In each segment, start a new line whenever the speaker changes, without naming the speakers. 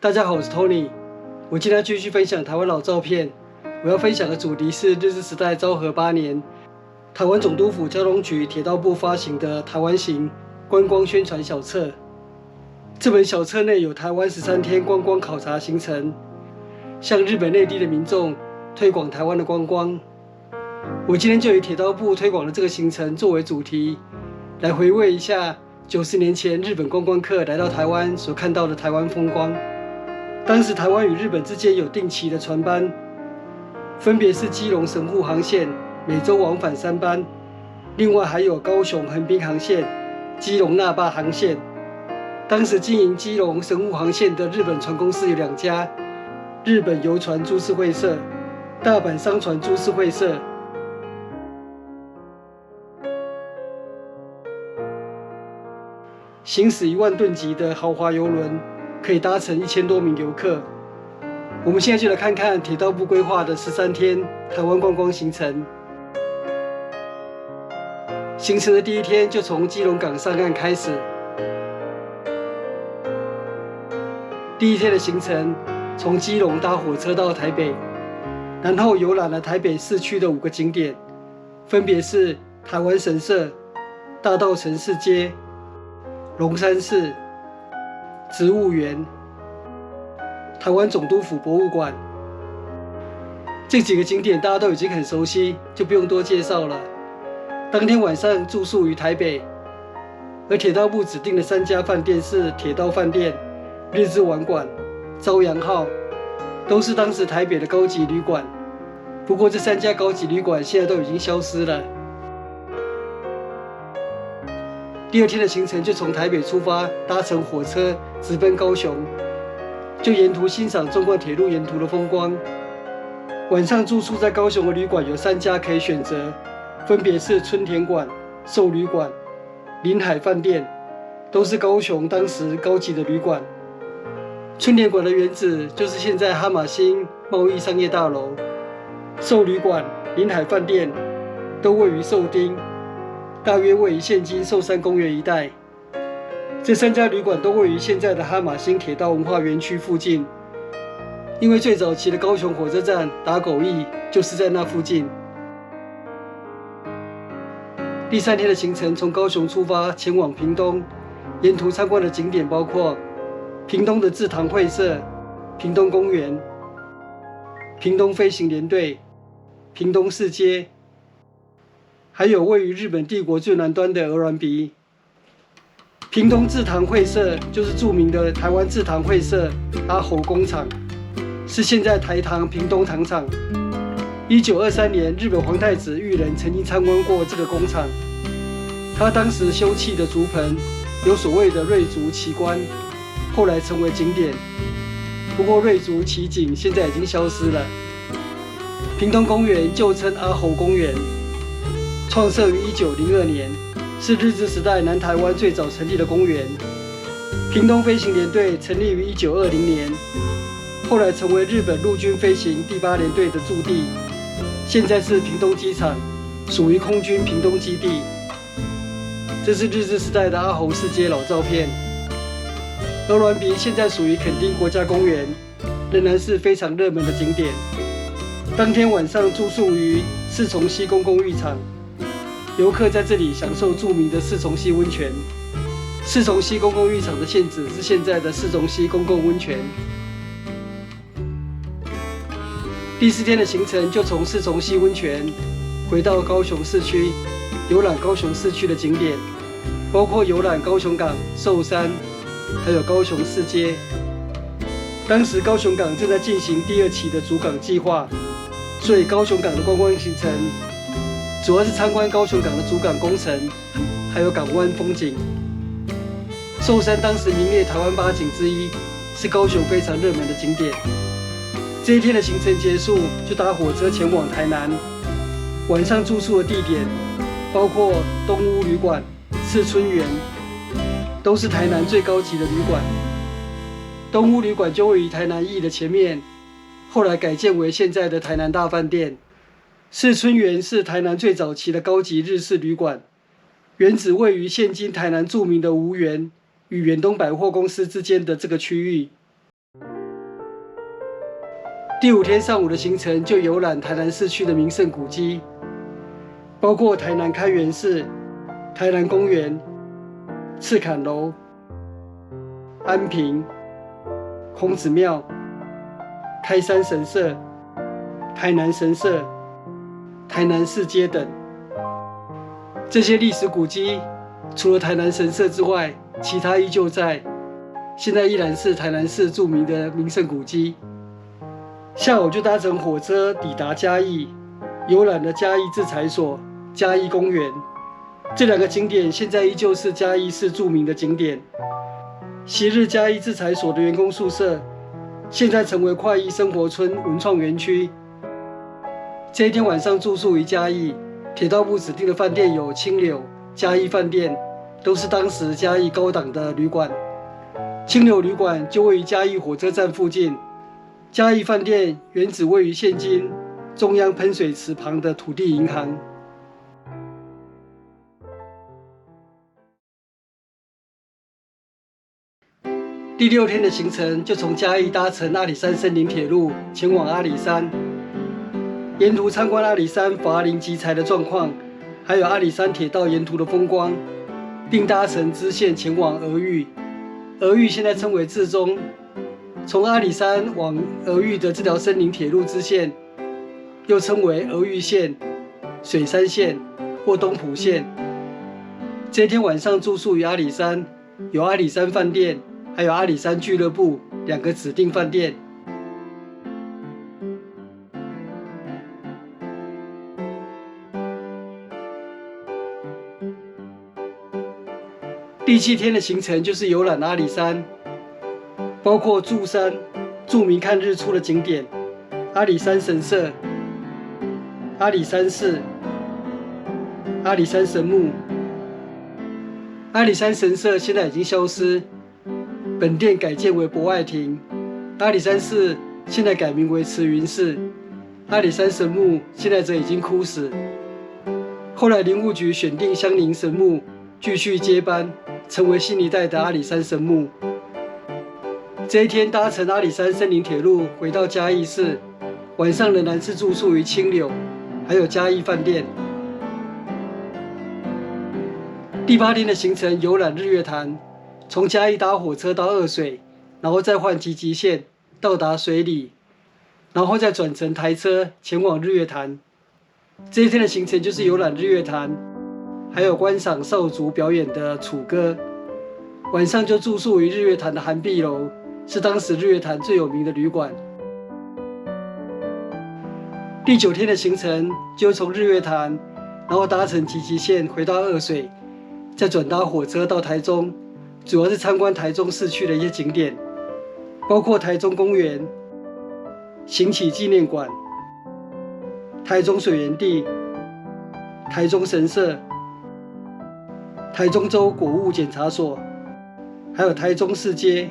大家好，我是 Tony。我今天继续分享台湾老照片。我要分享的主题是日治时代昭和8年，台湾总督府交通局铁道部发行的台湾行观光宣传小册。这本小册内有台湾13天观光考察行程，向日本内地的民众推广台湾的观光。我今天就以铁道部推广的这个行程作为主题，来回味一下90年前日本观光客来到台湾所看到的台湾风光。当时台湾与日本之间有定期的船班，分别是基隆神户航线每周往返3班，另外还有高雄横滨航线、基隆那霸航线。当时经营基隆神户航线的日本船公司有2家：日本游船株式会社、大阪商船株式会社。行驶1万吨级的豪华邮轮，可以搭乘1000多名游客。我们现在就来看看铁道部规划的13天台湾观光行程。行程的第1天就从基隆港上岸开始。第1天的行程，从基隆搭火车到台北，然后游览了台北市区的5个景点，分别是台湾神社、大稻埕市街、龙山寺、植物园、台湾总督府博物馆。这几个景点大家都已经很熟悉，就不用多介绍了。当天晚上住宿于台北，而铁道部指定的3家饭店是铁道饭店、日之丸馆、朝阳号，都是当时台北的高级旅馆。不过这3家高级旅馆现在都已经消失了。第2天的行程就从台北出发，搭乘火车直奔高雄，就沿途欣赏纵贯铁路沿途的风光。晚上住宿在高雄的旅馆有3家可以选择，分别是春田馆、寿旅馆、临海饭店，都是高雄当时高级的旅馆。春田馆的原址就是现在哈马星贸易商业大楼，寿旅馆、临海饭店都位于寿町，大约位于现今寿山公园一带。这3家旅馆都位于现在的哈马星铁道文化园区附近，因为最早期的高雄火车站打狗驿就是在那附近。第3天的行程从高雄出发前往屏东，沿途参观的景点包括屏东的制糖会社、屏东公园、屏东飞行联队、屏东市街，还有位于日本帝国最南端的鹅銮鼻。屏东制糖会社就是著名的台湾制糖会社阿猴工厂，是现在台糖屏东糖厂。1923年，日本皇太子裕仁曾经参观过这个工厂，他当时修葺的竹棚有所谓的瑞竹奇观，后来成为景点。不过瑞竹奇景现在已经消失了。屏东公园旧称阿猴公园，创设于1902年，是日治时代南台湾最早成立的公园。屏东飞行联队成立于1920年，后来成为日本陆军飞行第8联队的驻地，现在是屏东机场，属于空军屏东基地。这是日治时代的阿猴市街老照片。鹅銮鼻现在属于垦丁国家公园，仍然是非常热门的景点。当天晚上住宿于四重溪公共浴场，游客在这里享受著名的四重溪温泉。四重溪公共浴场的现址是现在的四重溪公共温泉。第4天的行程就从四重溪温泉回到高雄市区，游览高雄市区的景点，包括游览高雄港、寿山，还有高雄市街。当时高雄港正在进行第2期的主港计划，所以高雄港的观光行程主要是参观高雄港的主港工程，还有港湾风景。寿山当时名列台湾8景之一，是高雄非常热门的景点。这1天的行程结束，就搭火车前往台南。晚上住宿的地点包括东屋旅馆、赤春园，都是台南最高级的旅馆。东屋旅馆就位于台南驿的前面，后来改建为现在的台南大饭店。赤春园是台南最早期的高级日式旅馆，原址位于现今台南著名的吴园与远东百货公司之间的这个区域。第5天上午的行程就游览台南市区的名胜古迹，包括台南开元寺、台南公园、赤坎楼、安平、孔子庙、开山神社、台南神社、台南市街等。这些历史古迹除了台南神社之外，其他依旧在，现在依然是台南市著名的名胜古迹。下午就搭乘火车抵达嘉义，游览了嘉义制裁所、嘉义公园。这2个景点现在依旧是嘉义市著名的景点。昔日嘉义制裁所的员工宿舍，现在成为快意生活村文创园区。这一天晚上住宿于嘉义，铁道部指定的饭店有清柳、嘉义饭店，都是当时嘉义高档的旅馆。清柳旅馆就位于嘉义火车站附近，嘉义饭店原址位于现今中央喷水池旁的土地银行。第6天的行程就从嘉义搭乘阿里山森林铁路前往阿里山，沿途参观阿里山伐林集材的状况，还有阿里山铁道沿途的风光，并搭乘支线前往俄玉。俄玉现在称为至中。从阿里山往俄玉的这条森林铁路支线，又称为俄玉线、水山线或东埔线。这天晚上住宿于阿里山，有阿里山饭店，还有阿里山俱乐部2个指定饭店。第7天的行程就是游览阿里山，包括柱山，著名看日出的景点，阿里山神社、阿里山寺、阿里山神木。阿里山神社现在已经消失，本店改建为博爱亭。阿里山寺现在改名为慈云寺，阿里山神木现在则已经枯死。后来林务局选定香林神木继续接班，成为新一代的阿里山神木。这一天搭乘阿里山森林铁路回到嘉义市，晚上仍然是住宿于清柳，还有嘉义饭店。第8天的行程游览日月潭，从嘉义搭火车到二水，然后再换集集线到达水里，然后再转乘台车前往日月潭。这一天的行程就是游览日月潭，还有观赏少族表演的楚歌。晚上就住宿于日月潭的涵碧楼，是当时日月潭最有名的旅馆。第9天的行程就从日月潭，然后搭乘集集线回到二水，再转搭火车到台中，主要是参观台中市区的一些景点，包括台中公园、行启纪念馆、台中水源地、台中神社、台中州果物检查所，还有台中市街。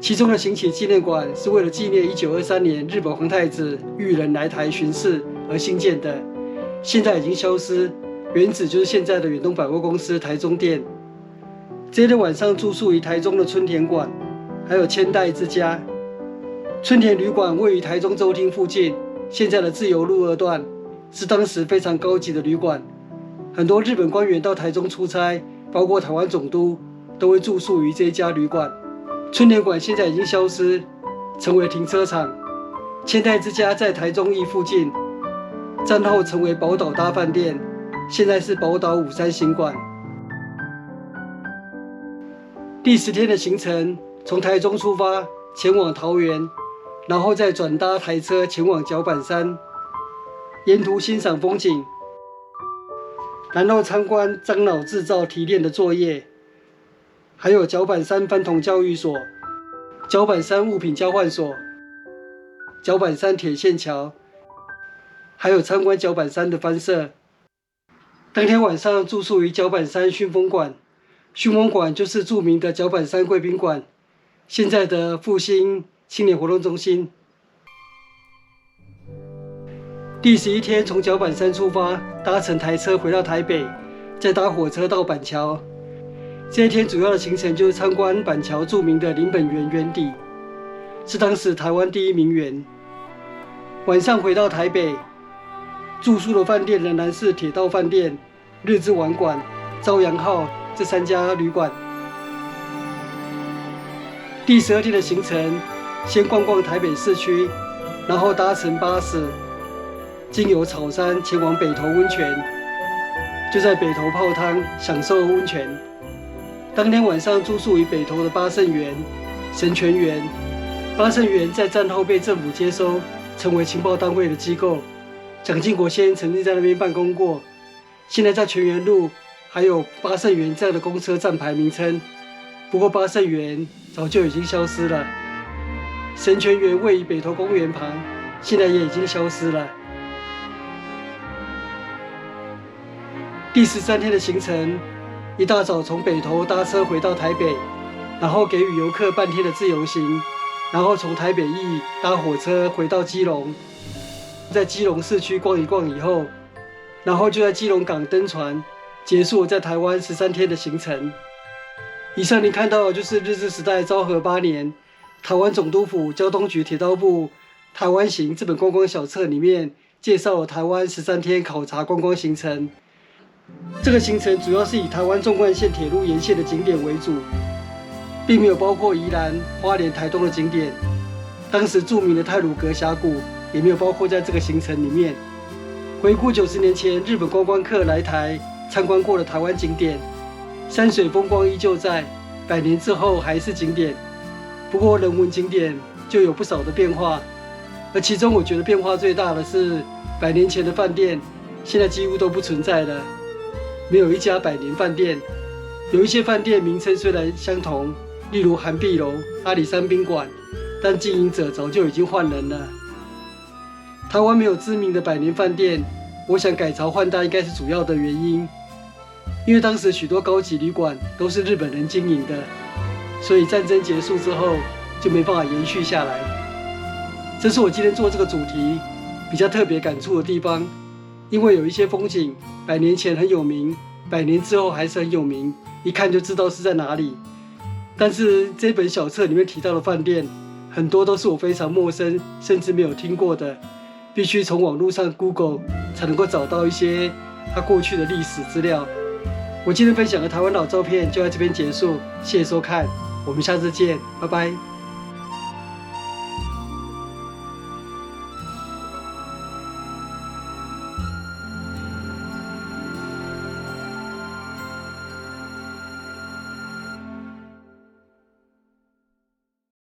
其中的行启纪念馆是为了纪念1923年日本皇太子裕仁来台巡视而兴建的，现在已经消失，原址就是现在的远东百货公司台中店。这天晚上住宿于台中的春田馆，还有千代之家。春田旅馆位于台中州厅附近，现在的自由路2段，是当时非常高级的旅馆。很多日本官员到台中出差，包括台湾总督，都会住宿于这一家旅馆。春田馆现在已经消失，成为停车场。千代之家在台中驿附近，战后成为宝岛大饭店，现在是宝岛53行馆。第10天的行程从台中出发前往桃园，然后再转搭台车前往角板山，沿途欣赏风景，然后参观樟脑制造提炼的作业，还有角板山番童教育所、角板山物品交换所、角板山铁线桥，还有参观角板山的番社。当天晚上住宿于角板山熏风馆，熏风馆就是著名的角板山贵宾馆，现在的复兴青年活动中心。第11天从角板山出发，搭乘台车回到台北，再搭火车到板桥。这一天主要的行程就是参观板桥著名的林本源园邸，是当时台湾第一名园。晚上回到台北，住宿的饭店仍然是铁道饭店、日之丸馆、朝阳号这3家旅馆。第12天的行程，先逛逛台北市区，然后搭乘巴士，经由草山前往北投温泉，就在北投泡汤享受温泉。当天晚上住宿于北投的八圣园、神泉园。八圣园在战后被政府接收，成为情报单位的机构。蒋经国先曾经在那边办公过。现在在泉源路还有八圣园这样的公车站牌名称，不过八圣园早就已经消失了。神泉园位于北投公园旁，现在也已经消失了。第13天的行程，一大早从北投搭车回到台北，然后给予游客半天的自由行，然后从台北驿搭火车回到基隆，在基隆市区逛一逛以后，然后就在基隆港登船，结束在台湾13天的行程。以上您看到的就是日治时代昭和8年台湾总督府交通局铁道部台湾行这本观光小册里面介绍了台湾13天考察观光行程。这个行程主要是以台湾纵贯线铁路沿线的景点为主，并没有包括宜兰、花莲、台东的景点。当时著名的太鲁阁峡谷也没有包括在这个行程里面。回顾90年前日本观光客来台参观过的台湾景点，山水风光依旧在，100年之后还是景点。不过人文景点就有不少的变化，而其中我觉得变化最大的是100年前的饭店，现在几乎都不存在了。没有一家100年饭店，有一些饭店名称虽然相同，例如涵碧楼、阿里山宾馆，但经营者早就已经换人了。台湾没有知名的100年饭店，我想改朝换代应该是主要的原因。因为当时许多高级旅馆都是日本人经营的，所以战争结束之后就没办法延续下来。这是我今天做这个主题比较特别感触的地方，因为有一些风景100年前很有名，100年之后还是很有名，一看就知道是在哪里。但是这本小册里面提到的饭店，很多都是我非常陌生甚至没有听过的，必须从网络上 Google 才能够找到一些它过去的历史资料。我今天分享的台湾老照片就在这边结束，谢谢收看，我们下次见，拜拜。